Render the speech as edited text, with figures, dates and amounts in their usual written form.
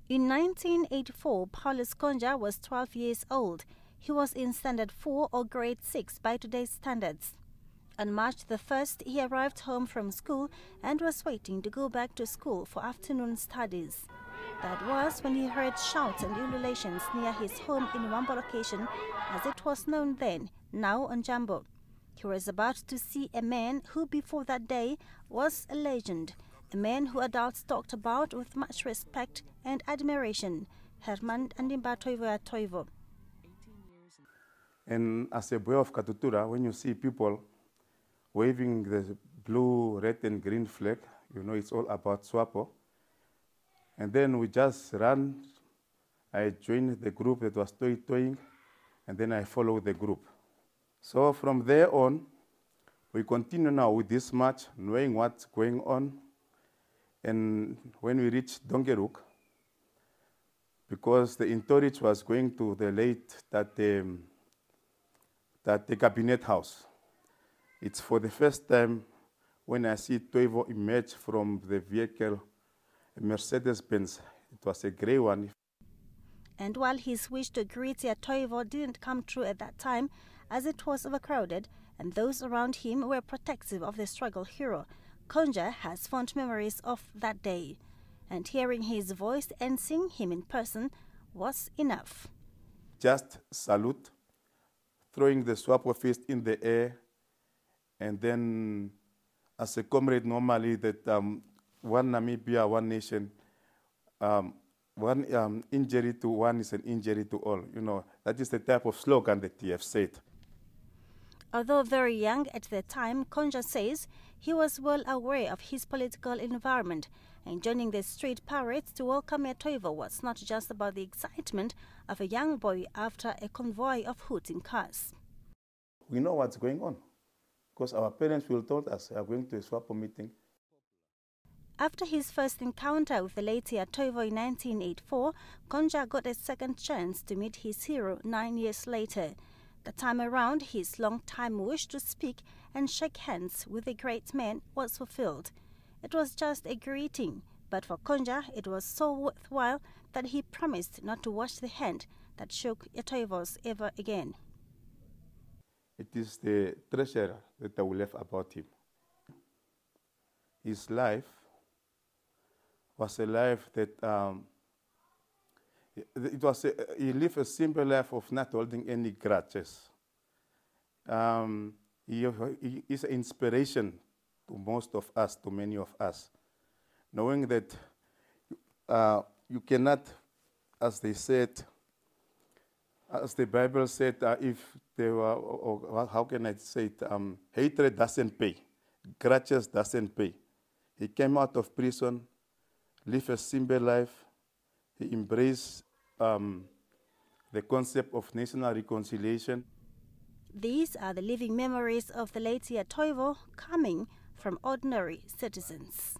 In 1984, Paulus Konja was 12 years old. He was in Standard 4 or Grade 6 by today's standards. On March the 1st, he arrived home from school and was waiting to go back to school for afternoon studies. That was when he heard shouts and ululations near his home in Wambo location, as it was known then, now on Jambo. He was about to see a man who before that day was a legend, a man who adults talked about with much respect and admiration, Herman Andimba Toivo. And as a boy of Katutura, when you see people waving the blue, red and green flag, you know it's all about SWAPO. And then we just ran. I joined the group that was toying, and then I followed the group. So from there on, we continue now with this march, knowing what's going on. And when we reached Dongeruk, because the entourage was going to the late that the cabinet house. It's for the first time when I see Toivo emerge from the vehicle, a Mercedes-Benz. It was a grey one. And while his wish to greet Toivo didn't come true at that time, as it was overcrowded and those around him were protective of the struggle hero, Konja has fond memories of that day. And hearing his voice and seeing him in person was enough. Just salute, throwing the SWAPO fist in the air, and then as a comrade normally that one Namibia, one nation, one injury to one is an injury to all. You know, that is the type of slogan that he have said. Although very young at the time, Konja says he was well aware of his political environment, and joining the street parades to welcome Toivo was not just about the excitement of a young boy after a convoy of hooting cars. We know what's going on, because our parents will told us we are going to a SWAPO meeting. After his first encounter with the late Toivo in 1984, Konja got a second chance to meet his hero 9 years later. The time around, his long-time wish to speak and shake hands with the great man was fulfilled. It was just a greeting, but for Konja it was so worthwhile that he promised not to wash the hand that shook Toivo's ever again. It is the treasure that I will have about him. His life was a life that he lived a simple life of not holding any grudges. He is an inspiration to most of us, to many of us, knowing that you cannot, as they said, as the Bible said, if there were, or how can I say it, hatred doesn't pay, grudges doesn't pay. He came out of prison, lived a simple life. He embraced the concept of national reconciliation. These are the living memories of the late Toivo coming from ordinary citizens.